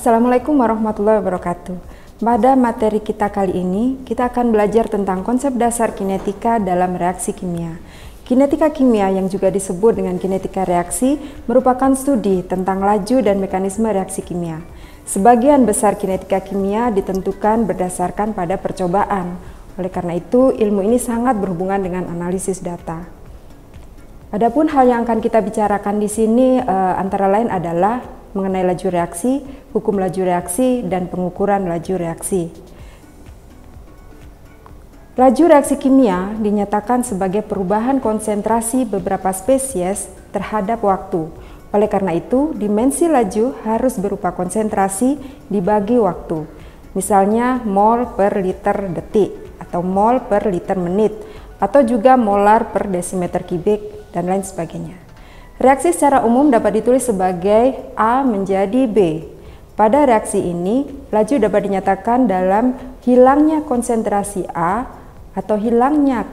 Assalamualaikum warahmatullahi wabarakatuh. Pada materi kita kali ini, kita akan belajar tentang konsep dasar kinetika dalam reaksi kimia. Kinetika kimia yang juga disebut dengan kinetika reaksi merupakan studi tentang laju dan mekanisme reaksi kimia. Sebagian besar kinetika kimia ditentukan berdasarkan pada percobaan. Oleh karena itu, ilmu ini sangat berhubungan dengan analisis data. Adapun hal yang akan kita bicarakan di sini antara lain adalah mengenai laju reaksi, hukum laju reaksi, dan pengukuran laju reaksi. Laju reaksi kimia dinyatakan sebagai perubahan konsentrasi beberapa spesies terhadap waktu. Oleh karena itu, dimensi laju harus berupa konsentrasi dibagi waktu. Misalnya mol per liter detik, atau mol per liter menit, atau juga molar per desimeter kubik, dan lain sebagainya. Reaksi secara umum dapat ditulis sebagai A menjadi B. Pada reaksi ini, laju dapat dinyatakan dalam hilangnya konsentrasi A atau hilangnya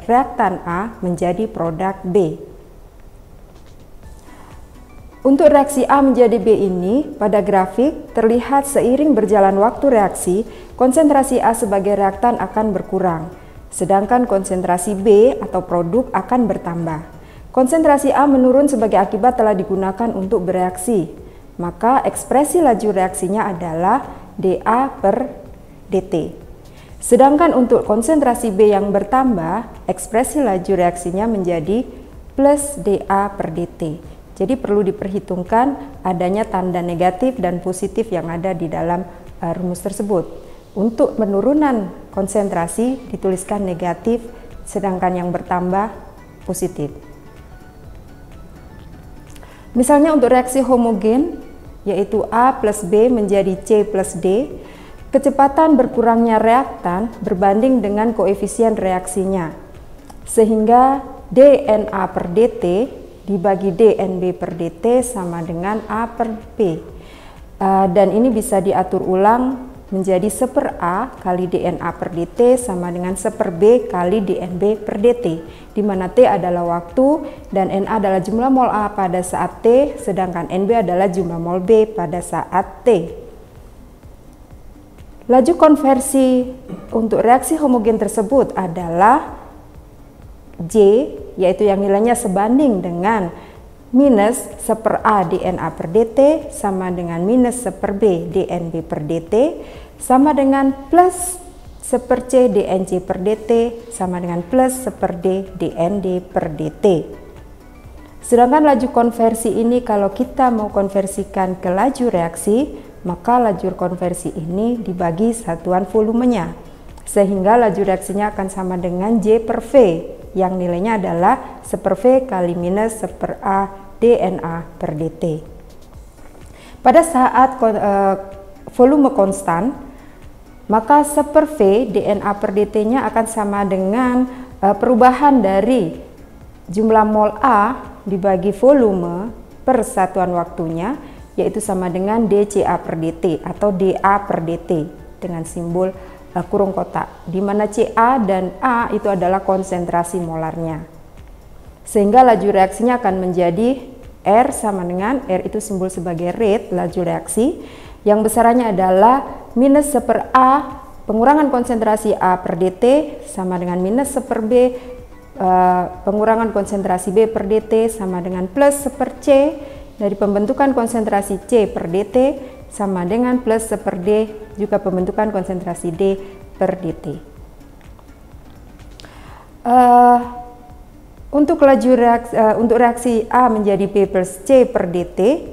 reaktan A menjadi produk B. Untuk reaksi A menjadi B ini, pada grafik terlihat seiring berjalan waktu reaksi, konsentrasi A sebagai reaktan akan berkurang, sedangkan konsentrasi B atau produk akan bertambah. Konsentrasi A menurun sebagai akibat telah digunakan untuk bereaksi, maka ekspresi laju reaksinya adalah dA per dt. Sedangkan untuk konsentrasi B yang bertambah, ekspresi laju reaksinya menjadi plus dA per dt. Jadi perlu diperhitungkan adanya tanda negatif dan positif yang ada di dalam rumus tersebut. Untuk penurunan konsentrasi dituliskan negatif, sedangkan yang bertambah positif. Misalnya untuk reaksi homogen, yaitu A plus B menjadi C plus D, kecepatan berkurangnya reaktan berbanding dengan koefisien reaksinya. Sehingga dNA per dt dibagi dNB per dt sama dengan A per B. Dan ini bisa diatur ulang menjadi 1/A kali dNA per dt sama dengan 1/B kali dNB per dt, di mana T adalah waktu dan Na adalah jumlah mol A pada saat T, sedangkan Nb adalah jumlah mol B pada saat T. Laju konversi untuk reaksi homogen tersebut adalah J, yaitu yang nilainya sebanding dengan minus 1/A dNA per dt sama dengan minus 1/B dNB per dt sama dengan plus 1/C dNC per dt sama dengan plus 1/D dND per dt. Sedangkan laju konversi ini kalau kita mau konversikan ke laju reaksi, maka laju konversi ini dibagi satuan volumenya, sehingga laju reaksinya akan sama dengan J per V, yang nilainya adalah 1/V kali minus 1/A dNA per dt. Pada saat volume konstan, maka 1/V dNA per dt-nya akan sama dengan perubahan dari jumlah mol A dibagi volume per satuan waktunya, yaitu sama dengan dCA per dt atau dA per dt dengan simbol kurung kotak, di mana Ca dan A itu adalah konsentrasi molarnya. Sehingga laju reaksinya akan menjadi R sama dengan, R itu simbol sebagai rate laju reaksi, yang besarannya adalah minus 1/A pengurangan konsentrasi A per dt sama dengan minus 1/B pengurangan konsentrasi B per dt sama dengan plus 1/C dari pembentukan konsentrasi C per dt sama dengan plus 1/D juga pembentukan konsentrasi D per dt. Untuk reaksi A menjadi B plus C per dt,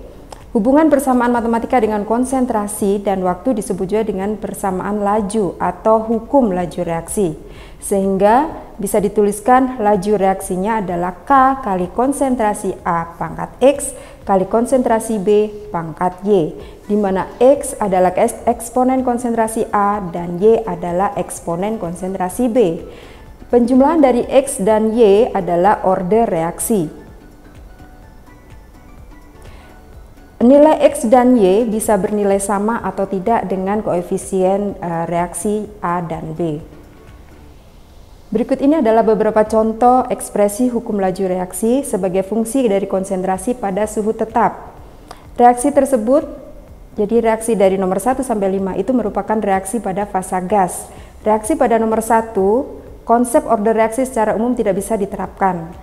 hubungan persamaan matematika dengan konsentrasi dan waktu disebut juga dengan persamaan laju atau hukum laju reaksi. Sehingga bisa dituliskan laju reaksinya adalah K kali konsentrasi A pangkat X kali konsentrasi B pangkat Y, di mana X adalah eksponen konsentrasi A dan Y adalah eksponen konsentrasi B. Penjumlahan dari X dan Y adalah order reaksi. Nilai X dan Y bisa bernilai sama atau tidak dengan koefisien reaksi A dan B. Berikut ini adalah beberapa contoh ekspresi hukum laju reaksi sebagai fungsi dari konsentrasi pada suhu tetap. Reaksi tersebut Jadi reaksi dari nomor 1 sampai 5 itu merupakan reaksi pada fasa gas. Reaksi pada nomor 1, konsep order reaksi secara umum tidak bisa diterapkan.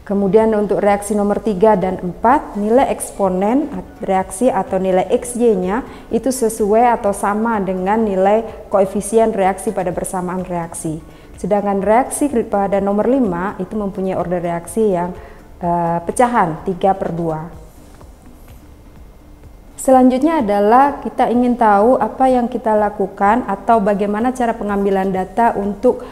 Kemudian untuk reaksi nomor 3 dan 4, nilai eksponen reaksi atau nilai XY-nya itu sesuai atau sama dengan nilai koefisien reaksi pada bersamaan reaksi. Sedangkan reaksi pada nomor 5 itu mempunyai order reaksi yang pecahan 3/2. Selanjutnya adalah kita ingin tahu apa yang kita lakukan atau bagaimana cara pengambilan data untuk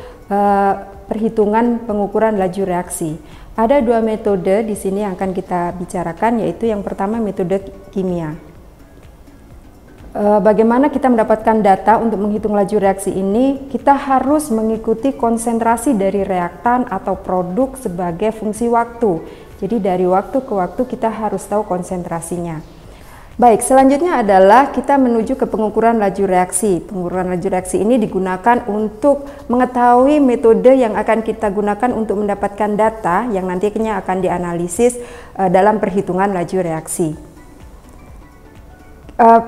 perhitungan pengukuran laju reaksi. Ada dua metode di sini yang akan kita bicarakan, yaitu yang pertama metode kimia. Bagaimana kita mendapatkan data untuk menghitung laju reaksi ini? Kita harus mengikuti konsentrasi dari reaktan atau produk sebagai fungsi waktu. Jadi dari waktu ke waktu kita harus tahu konsentrasinya. Baik, selanjutnya adalah kita menuju ke pengukuran laju reaksi. Pengukuran laju reaksi ini digunakan untuk mengetahui metode yang akan kita gunakan untuk mendapatkan data yang nantinya akan dianalisis dalam perhitungan laju reaksi.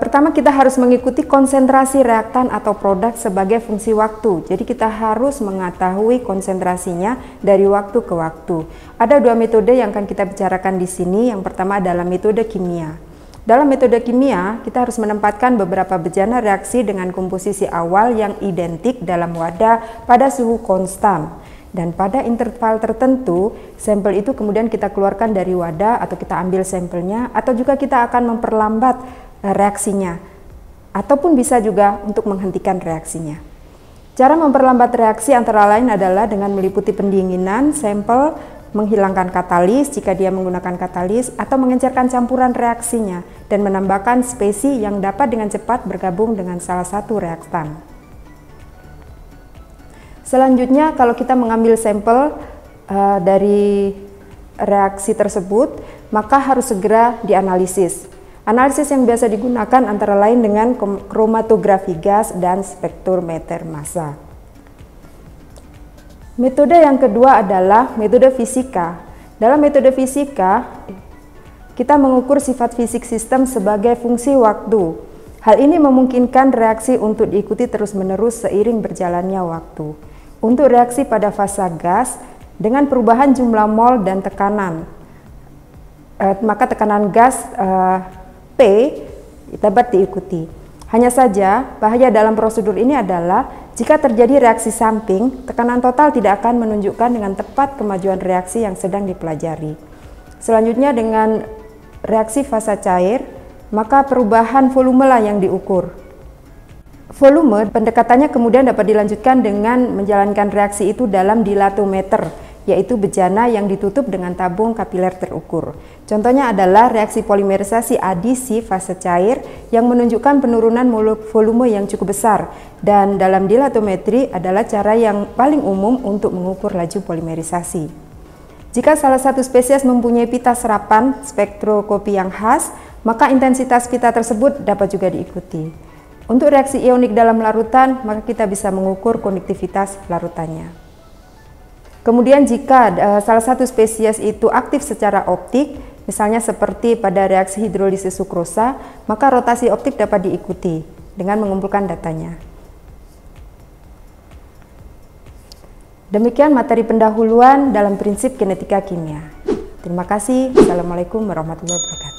Pertama kita harus mengikuti konsentrasi reaktan atau produk sebagai fungsi waktu. Jadi kita harus mengetahui konsentrasinya dari waktu ke waktu. Ada dua metode yang akan kita bicarakan di sini. Yang pertama adalah metode kimia. Dalam metode kimia, kita harus menempatkan beberapa bejana reaksi dengan komposisi awal yang identik dalam wadah pada suhu konstan. Dan pada interval tertentu, sampel itu kemudian kita keluarkan dari wadah atau kita ambil sampelnya, atau juga kita akan memperlambat reaksinya, ataupun bisa juga untuk menghentikan reaksinya. Cara memperlambat reaksi antara lain adalah dengan meliputi pendinginan sampel, menghilangkan katalis jika dia menggunakan katalis, atau mengencerkan campuran reaksinya dan menambahkan spesi yang dapat dengan cepat bergabung dengan salah satu reaktan. Selanjutnya, kalau kita mengambil sampel dari reaksi tersebut, maka harus segera dianalisis. Analisis yang biasa digunakan antara lain dengan kromatografi gas dan spektrometer massa. Metode yang kedua adalah metode fisika. Dalam metode fisika, kita mengukur sifat fisik sistem sebagai fungsi waktu. Hal ini memungkinkan reaksi untuk diikuti terus-menerus seiring berjalannya waktu. Untuk reaksi pada fasa gas, dengan perubahan jumlah mol dan tekanan, maka tekanan gas P dapat diikuti. Hanya saja, bahaya dalam prosedur ini adalah jika terjadi reaksi samping, tekanan total tidak akan menunjukkan dengan tepat kemajuan reaksi yang sedang dipelajari. Selanjutnya dengan reaksi fasa cair, maka perubahan volume lah yang diukur. Volume pendekatannya kemudian dapat dilanjutkan dengan menjalankan reaksi itu dalam dilatometer, yaitu bejana yang ditutup dengan tabung kapiler terukur. Contohnya adalah reaksi polimerisasi adisi fase cair yang menunjukkan penurunan volume yang cukup besar, dan dalam dilatometri adalah cara yang paling umum untuk mengukur laju polimerisasi. Jika salah satu spesies mempunyai pita serapan spektroskopi yang khas, maka intensitas pita tersebut dapat juga diikuti. Untuk reaksi ionik dalam larutan, maka kita bisa mengukur konduktivitas larutannya. Kemudian jika salah satu spesies itu aktif secara optik, misalnya seperti pada reaksi hidrolisis sukrosa, maka rotasi optik dapat diikuti dengan mengumpulkan datanya. Demikian materi pendahuluan dalam prinsip kinetika kimia. Terima kasih. Assalamualaikum warahmatullahi wabarakatuh.